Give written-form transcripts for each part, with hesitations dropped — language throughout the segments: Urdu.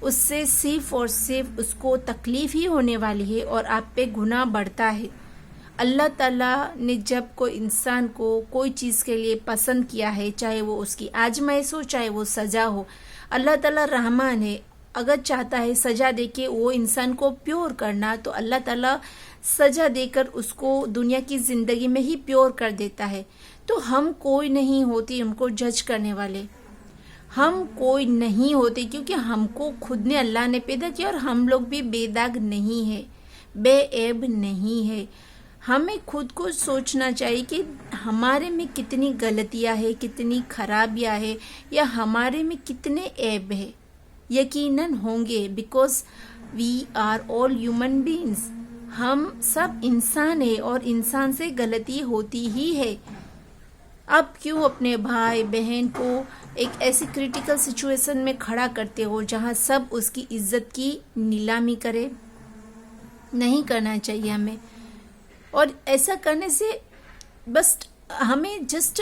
اس سے صرف اور صرف اس کو تکلیف ہی ہونے والی ہے اور آپ پہ گناہ بڑھتا ہے۔ اللہ تعالیٰ نے جب کوئی انسان کو کوئی چیز کے لیے پسند کیا ہے، چاہے وہ اس کی آزمائش ہو، چاہے وہ سزا ہو، اللہ تعالیٰ رحمان ہے۔ اگر چاہتا ہے سزا دے کے وہ انسان کو پیور کرنا، تو اللہ تعالیٰ سزا دے کر اس کو دنیا کی زندگی میں ہی پیور کر دیتا ہے۔ تو ہم کوئی نہیں ہوتی ان کو جج کرنے والے، ہم کوئی نہیں ہوتے، کیونکہ ہم کو خود نے اللہ نے پیدا کیا، اور ہم لوگ بھی بے داغ نہیں ہے، بے عیب نہیں ہے۔ ہمیں خود کو سوچنا چاہیے کہ ہمارے میں کتنی غلطیاں ہیں، کتنی خرابیاں ہیں، یا ہمارے میں کتنے عیب ہیں۔ یقیناً ہوں گے، because we are all human beings, ہم سب انسان ہیں اور انسان سے غلطی ہوتی ہی ہے۔ اب کیوں اپنے بھائی بہن کو ایک ایسی کریٹیکل سچویشن میں کھڑا کرتے ہو جہاں سب اس کی عزت کی نیلامی کرے؟ نہیں کرنا چاہیے ہمیں، اور ایسا کرنے سے بس ہمیں جسٹ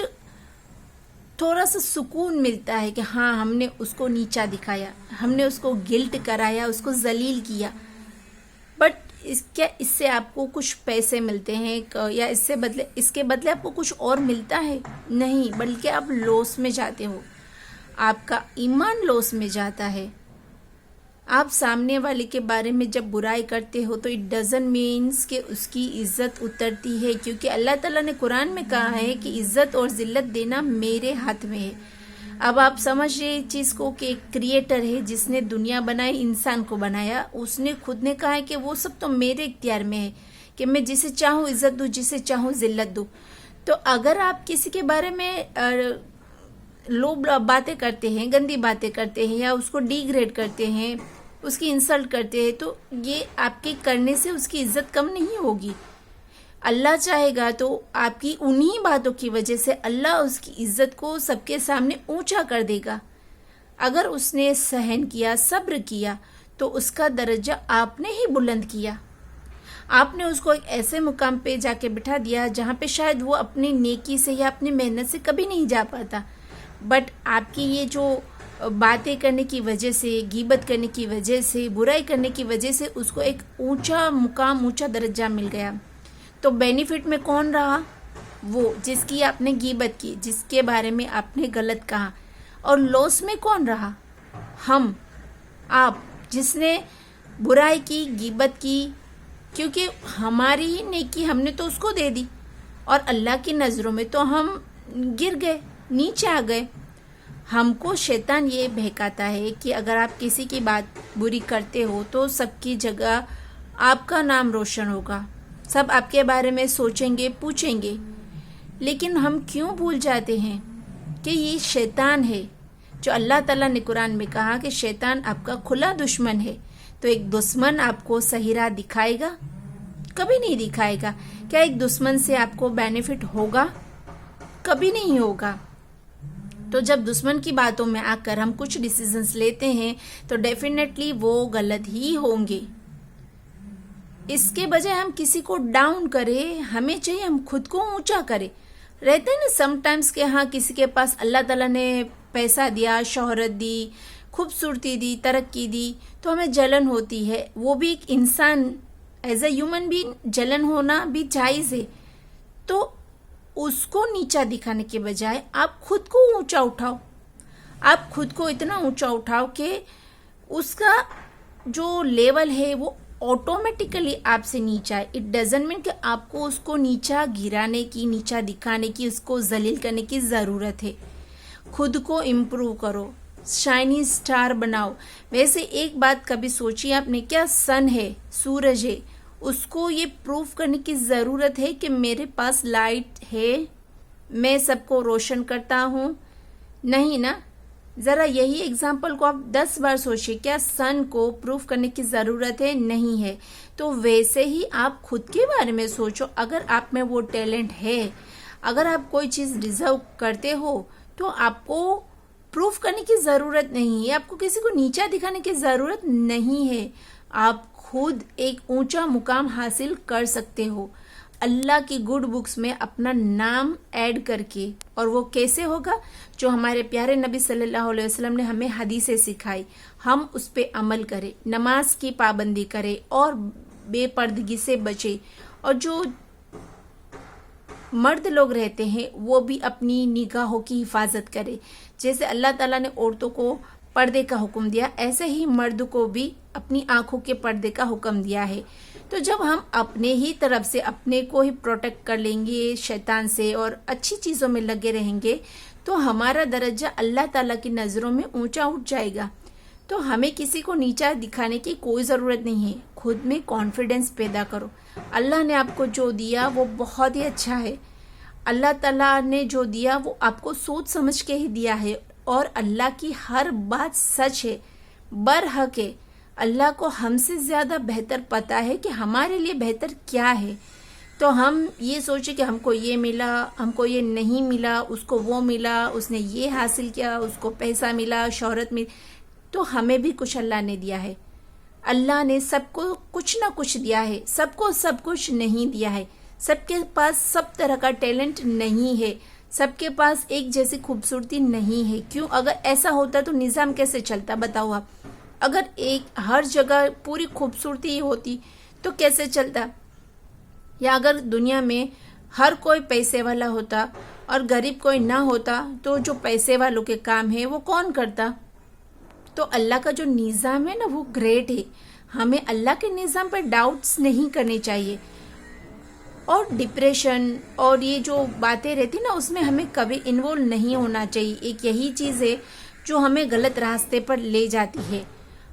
تھوڑا سا سکون ملتا ہے کہ ہاں ہم نے اس کو نیچا دکھایا، ہم نے اس کو گلٹ کرایا، اس کو ذلیل کیا، بٹ کیا اس سے آپ کو کچھ پیسے ملتے ہیں یا اس کے بدلے آپ کو کچھ اور ملتا ہے؟ نہیں، بلکہ آپ لوس میں جاتے ہو، آپ کا ایمان لوس میں جاتا ہے۔ آپ سامنے والے کے بارے میں جب برائی کرتے ہو تو اٹ ڈزنٹ مینس کہ اس کی عزت اترتی ہے، کیونکہ اللہ تعالیٰ نے قرآن میں کہا ہے کہ عزت اور ذلت دینا میرے ہاتھ میں ہے۔ اب آپ سمجھ رہے چیز کو کہ ایک کریٹر ہے جس نے دنیا بنائی، انسان کو بنایا، اس نے خود نے کہا ہے کہ وہ سب تو میرے اختیار میں ہے کہ میں جسے چاہوں عزت دوں، جسے چاہوں ذلت دوں۔ تو اگر آپ کسی کے بارے میں لو باتیں کرتے ہیں، گندی باتیں کرتے ہیں، یا اس کو ڈی گریڈ کرتے ہیں، اس کی انسلٹ کرتے ہیں، تو یہ آپ کے کرنے سے اس کی عزت کم نہیں ہوگی۔ اللہ چاہے گا تو آپ کی انہی باتوں کی وجہ سے اللہ اس کی عزت کو سب کے سامنے اونچا کر دے گا۔ اگر اس نے سہن کیا، صبر کیا، تو اس کا درجہ آپ نے ہی بلند کیا۔ آپ نے اس کو ایک ایسے مقام پہ جا کے بٹھا دیا جہاں پہ شاید وہ اپنی نیکی سے یا اپنی محنت سے کبھی نہیں جا پاتا، بٹ آپ کی یہ جو باتیں کرنے کی وجہ سے، غیبت کرنے کی وجہ سے، برائی کرنے کی وجہ سے اس کو ایک اونچا مقام، اونچا درجہ مل گیا۔ تو بینیفٹ میں کون رہا؟ وہ جس کی آپ نے غیبت کی، جس کے بارے میں آپ نے غلط کہا، اور لاس میں کون رہا؟ ہم، آپ، جس نے برائی کی، غیبت کی، کیونکہ ہماری ہی نیکی ہم نے تو اس کو دے دی، اور اللہ کی نظروں میں تو ہم گر گئے، نیچے آ گئے۔ ہم کو شیطان یہ بہکاتا ہے کہ اگر آپ کسی کی بات بری کرتے ہو تو سب کی جگہ آپ کا نام روشن ہوگا، سب آپ کے بارے میں سوچیں گے، پوچھیں گے۔ لیکن ہم کیوں بھول جاتے ہیں کہ یہ شیطان ہے، جو اللہ تعالیٰ نے قرآن میں کہا کہ شیطان آپ کا کھلا دشمن ہے۔ تو ایک دشمن آپ کو صحیح راہ دکھائے گا؟ کبھی نہیں دکھائے گا۔ کیا ایک دشمن سے آپ کو بینیفٹ ہوگا؟ کبھی نہیں ہوگا۔ تو جب دشمن کی باتوں میں آ کر ہم کچھ ڈیسیزنز لیتے ہیں تو ڈیفینیٹلی وہ غلط ہی ہوں گے۔ اس کے بجائے ہم کسی کو ڈاؤن کریں، ہمیں چاہیے ہم خود کو اونچا کریں۔ رہتا ہے نا سم ٹائمز کہ ہاں کسی کے پاس اللہ تعالیٰ نے پیسہ دیا، شہرت دی، خوبصورتی دی، ترقی دی، تو ہمیں جلن ہوتی ہے۔ وہ بھی ایک انسان، ایز اے ہیومن بینگ جلن ہونا بھی جائز ہے۔ تو اس کو نیچا دکھانے کے بجائے آپ خود کو اونچا اٹھاؤ، آپ خود کو اتنا اونچا اٹھاؤ کہ اس کا جو لیول ہے وہ آٹومیٹیکلی آپ سے نیچا ہے۔ اٹ ڈزنٹ مین کہ آپ کو اس کو نیچا گرانے کی، نیچا دکھانے کی، اس کو ذلیل کرنے کی ضرورت ہے۔ خود کو امپروو کرو، شائنی سٹار بناؤ۔ ویسے ایک بات کبھی سوچی آپ نے، کیا سن ہے، سورج ہے، اس کو یہ پروف کرنے کی ضرورت ہے کہ میرے پاس لائٹ ہے، میں سب کو روشن کرتا ہوں؟ نہیں نا۔ ذرا یہی اگزامپل کو آپ 10 بار سوچیے، کیا سن کو پروف کرنے کی ضرورت ہے؟ نہیں ہے۔ تو ویسے ہی آپ خود کے بارے میں سوچو، اگر آپ میں وہ ٹیلنٹ ہے، اگر آپ کوئی چیز ڈیزرو کرتے ہو تو آپ کو پروف کرنے کی ضرورت نہیں ہے، آپ کو کسی کو نیچا دکھانے کی ضرورت نہیں ہے۔ آپ خود ایک اونچا مقام حاصل کر سکتے ہو۔ اللہ کی گڈ بکس میں اپنا نام ایڈ کر کے. اور وہ کیسے ہوگا؟ جو ہمارے پیارے نبی صلی اللہ علیہ وسلم نے ہمیں حدیثیں سکھائی، ہم اس پہ عمل کریں، نماز کی پابندی کریں اور بے پردگی سے بچے. اور جو مرد لوگ رہتے ہیں وہ بھی اپنی نگاہوں کی حفاظت کرے. جیسے اللہ تعالیٰ نے عورتوں کو پردے کا حکم دیا، ایسے ہی مرد کو بھی اپنی آنکھوں کے پردے کا حکم دیا ہے. تو جب ہم اپنے ہی طرف سے اپنے کو ہی پروٹیکٹ کر لیں گے شیطان سے اور اچھی چیزوں میں لگے رہیں گے تو ہمارا درجہ اللہ تعالیٰ کی نظروں میں اونچا اٹھ جائے گا. تو ہمیں کسی کو نیچا دکھانے کی کوئی ضرورت نہیں ہے. خود میں کانفیڈنس پیدا کرو. اللہ نے آپ کو جو دیا وہ بہت ہی اچھا ہے. اللہ تعالیٰ نے جو دیا وہ آپ کو سوچ سمجھ کے ہی دیا ہے، اور اللہ کی ہر بات سچ ہے، برحق ہے. اللہ کو ہم سے زیادہ بہتر پتا ہے کہ ہمارے لیے بہتر کیا ہے. تو ہم یہ سوچیں کہ ہم کو یہ ملا، ہم کو یہ نہیں ملا، اس کو وہ ملا، اس نے یہ حاصل کیا، اس کو پیسہ ملا، شہرت ملی. تو ہمیں بھی کچھ اللہ نے دیا ہے. اللہ نے سب کو کچھ نہ کچھ دیا ہے، سب کو سب کچھ نہیں دیا ہے. سب کے پاس سب طرح کا ٹیلنٹ نہیں ہے، سب کے پاس ایک جیسی خوبصورتی نہیں ہے. کیوں؟ اگر ایسا ہوتا تو نظام کیسے چلتا بتاؤ آپ؟ اگر ایک ہر جگہ پوری خوبصورتی ہوتی تو کیسے چلتا؟ یا اگر دنیا میں ہر کوئی پیسے والا ہوتا اور غریب کوئی نہ ہوتا تو جو پیسے والوں کے کام ہے وہ کون کرتا؟ تو اللہ کا جو نظام ہے نا وہ گریٹ ہے. ہمیں اللہ کے نظام پر ڈاؤٹس نہیں کرنے چاہیے. اور ڈپریشن اور یہ جو باتیں رہتی نا اس میں ہمیں کبھی انوالو نہیں ہونا چاہیے. ایک یہی چیز ہے جو ہمیں غلط راستے پر لے جاتی ہے.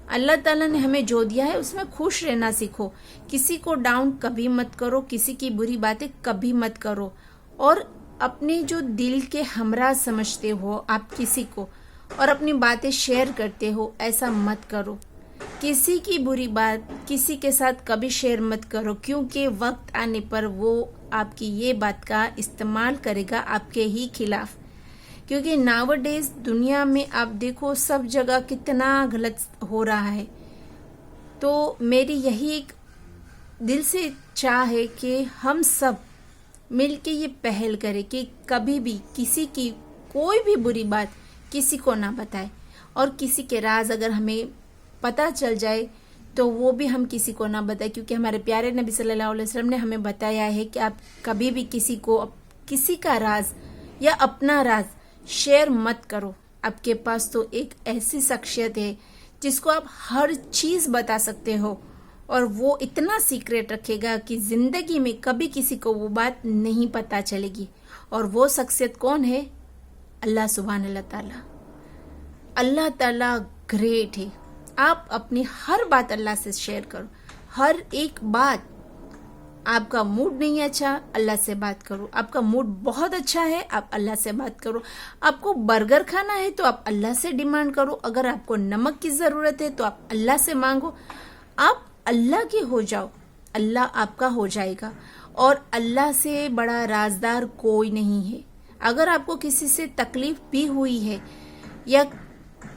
اللہ تعالیٰ نے ہمیں جو دیا ہے اس میں خوش رہنا سیکھو. کسی کو ڈاؤن کبھی مت کرو، کسی کی بری باتیں کبھی مت کرو. اور اپنے جو دل کے ہمراہ سمجھتے ہو آپ کسی کو اور اپنی باتیں شیئر کرتے ہو، ایسا مت کرو. کسی کی بری بات کسی کے ساتھ کبھی شیئر مت کرو، کیونکہ وقت آنے پر وہ آپ کی یہ بات کا استعمال کرے گا آپ کے ہی خلاف. کیونکہ ناو ڈیز دنیا میں آپ دیکھو سب جگہ کتنا غلط ہو رہا ہے. تو میری یہی ایک دل سے چاہ ہے کہ ہم سب مل کے یہ پہل کریں کہ کبھی بھی کسی کی کوئی بھی بری بات کسی کو نہ بتائے. اور کسی کے راز اگر ہمیں پتہ چل جائے تو وہ بھی ہم کسی کو نہ بتائیں، کیونکہ ہمارے پیارے نبی صلی اللہ علیہ وسلم نے ہمیں بتایا ہے کہ آپ کبھی بھی کسی کو کسی کا راز یا اپنا راز شیئر مت کرو. آپ کے پاس تو ایک ایسی شخصیت ہے جس کو آپ ہر چیز بتا سکتے ہو اور وہ اتنا سیکریٹ رکھے گا کہ زندگی میں کبھی کسی کو وہ بات نہیں پتہ چلے گی. اور وہ شخصیت کون ہے؟ اللہ سبحانہ اللہ تعالیٰ. اللہ تعالیٰ گریٹ ہے. آپ اپنی ہر بات اللہ سے شیئر کرو. ہر ایک بات، آپ کا موڈ نہیں اچھا اللہ سے بات کرو. آپ کا موڈ بہت اچھا ہے آپ اللہ سے بات کرو. آپ کو برگر کھانا ہے تو آپ اللہ سے ڈیمانڈ کرو. اگر آپ کو نمک کی ضرورت ہے تو آپ اللہ سے مانگو. آپ اللہ کے ہو جاؤ، اللہ آپ کا ہو جائے گا. اور اللہ سے بڑا رازدار کوئی نہیں ہے. اگر آپ کو کسی سے تکلیف بھی ہوئی ہے یا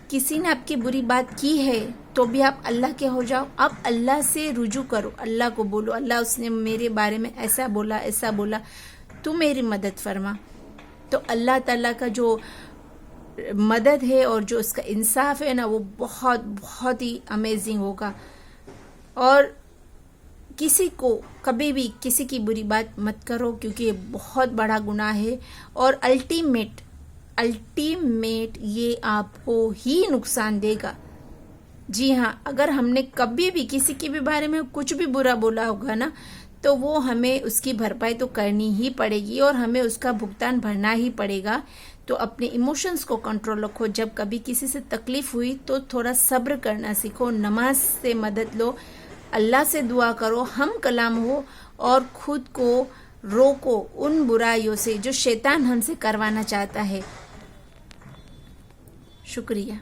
کسی نے آپ کی بری بات کی ہے تو بھی آپ اللہ کے ہو جاؤ. آپ اللہ سے رجوع کرو، اللہ کو بولو اللہ اس نے میرے بارے میں ایسا بولا ایسا بولا، تو میری مدد فرما. تو اللہ تعالیٰ کا جو مدد ہے اور جو اس کا انصاف ہے نا وہ بہت بہت ہی امیزنگ ہوگا. اور کسی کو کبھی بھی کسی کی بری بات مت کرو، کیونکہ یہ بہت بڑا گناہ ہے اور الٹیمیٹ یہ آپ کو ہی نقصان دے گا. جی ہاں، اگر ہم نے کبھی بھی کسی کے بھی بارے میں کچھ بھی برا بولا ہوگا نا تو وہ ہمیں اس کی بھرپائی تو کرنی ہی پڑے گی اور ہمیں اس کا بھگتان بھرنا ہی پڑے گا. تو اپنے ایموشنز کو کنٹرول رکھو. جب کبھی کسی سے تکلیف ہوئی تو تھوڑا صبر کرنا سیکھو، نماز سے مدد لو، اللہ سے دعا کرو، ہم کلام ہو اور خود کو روکو ان برائیوں سے جو شیطان ہم سے کروانا چاہتا ہے. شکریہ.